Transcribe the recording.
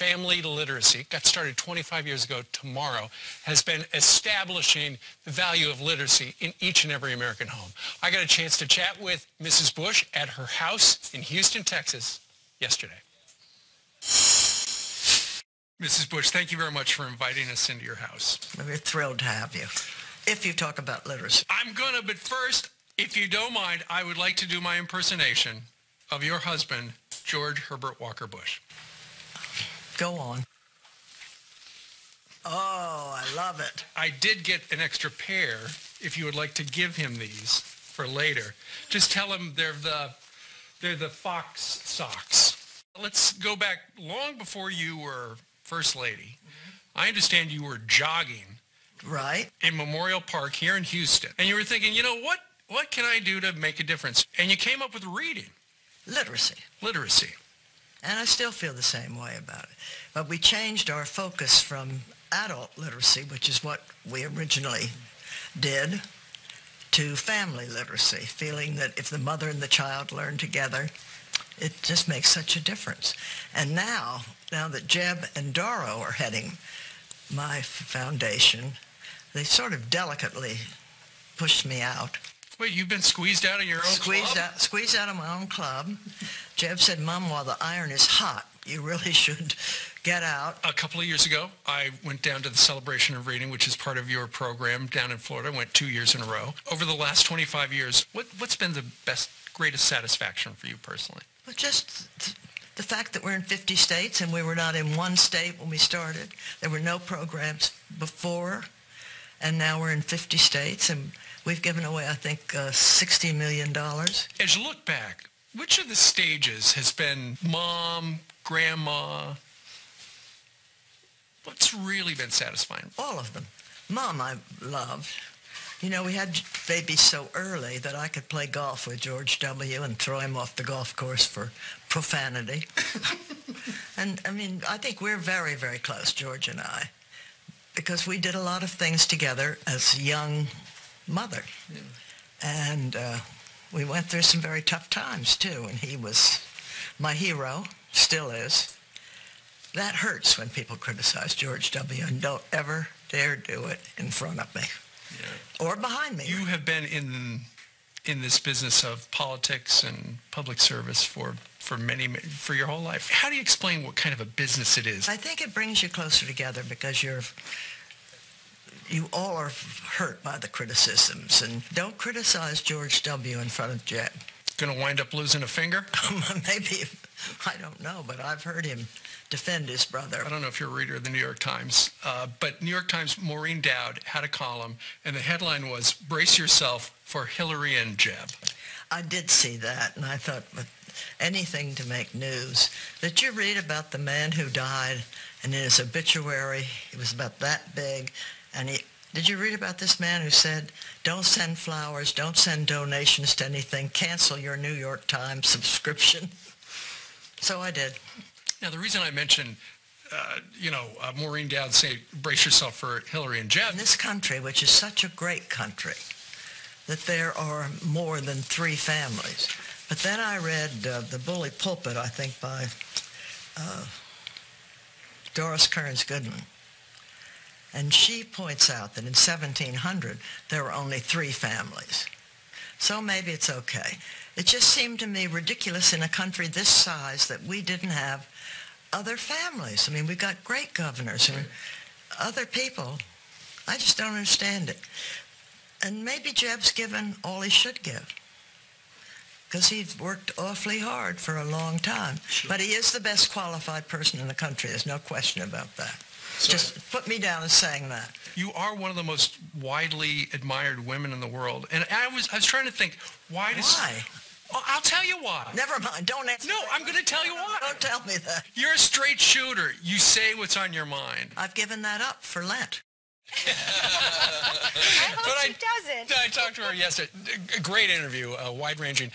family literacy, got started 25 years ago tomorrow, has been establishing the value of literacy in each and every American home. I got a chance to chat with Mrs. Bush at her house in Houston, Texas yesterday. Mrs. Bush, thank you very much for inviting us into your house. We're thrilled to have you, if you talk about literacy. I'm gonna, but first, if you don't mind, I would like to do my impersonation of your husband, George Herbert Walker Bush. Go on. Oh, I love it. I did get an extra pair, if you would like to give him these for later. Just tell him they're the Fox socks. Let's go back long before you were First Lady. I understand you were jogging. Right. In Memorial Park here in Houston. And you were thinking, you know, what can I do to make a difference? And you came up with reading. Literacy. Literacy. And I still feel the same way about it. But we changed our focus from adult literacy, which is what we originally did, to family literacy, feeling that if the mother and the child learn together, it just makes such a difference. And now that Jeb and Doro are heading my foundation, they sort of delicately pushed me out. Wait, you've been squeezed out of your own club? Squeezed out of my own club. Jeb said, Mom, while the iron is hot, you really should get out. A couple of years ago, I went down to the Celebration of Reading, which is part of your program down in Florida. I went 2 years in a row. Over the last 25 years, what's been the greatest satisfaction for you personally? Well, just the fact that we're in 50 states and we were not in one state when we started. There were no programs before, and now we're in 50 states, and we've given away, I think, $60 million. As you look back, which of the stages has been mom, grandma? What's really been satisfying? All of them. Mom, I loved. You know, we had babies so early that I could play golf with George W. and throw him off the golf course for profanity. And, I mean, I think we're very, very close, George and I, because we did a lot of things together as a young mother. Yeah. And we went through some very tough times, too, and he was my hero, still is. That hurts when people criticize George W. and don't ever dare do it in front of me. Yeah. Or behind me. You have been in this business of politics and public service for your whole life. How do you explain what kind of a business it is? I think it brings you closer together because you all are hurt by the criticisms. And don't criticize George W. in front of Jeb. Going to wind up losing a finger? Maybe. I don't know, but I've heard him defend his brother. I don't know if you're a reader of the New York Times, but New York Times Maureen Dowd had a column, and the headline was, "Brace yourself for Hillary and Jeb." I did see that, and I thought, anything to make news. Did you read about the man who died, and in his obituary, it was about that big, and did you read about this man who said, don't send flowers, don't send donations to anything, cancel your New York Times subscription? So I did. Now, the reason I mentioned, Maureen Dowd say, brace yourself for Hillary and Jeb. In this country, which is such a great country, that there are more than 3 families. But then I read The Bully Pulpit, I think, by Doris Kearns Goodman. And she points out that in 1700, there were only 3 families. So maybe it's okay. It just seemed to me ridiculous in a country this size that we didn't have other families. I mean, we got great governors and other people. I just don't understand it. And maybe Jeb's given all he should give, because he's worked awfully hard for a long time. Sure. But he is the best qualified person in the country. There's no question about that. So just put me down as saying that. You are one of the most widely admired women in the world. And I was trying to think, why? Well, I'll tell you why. Never mind. Don't answer. No, I'm going to tell you why. Don't tell me that. You're a straight shooter. You say what's on your mind. I've given that up for Lent. I hope she doesn't. I talked to her yesterday. A great interview, wide-ranging.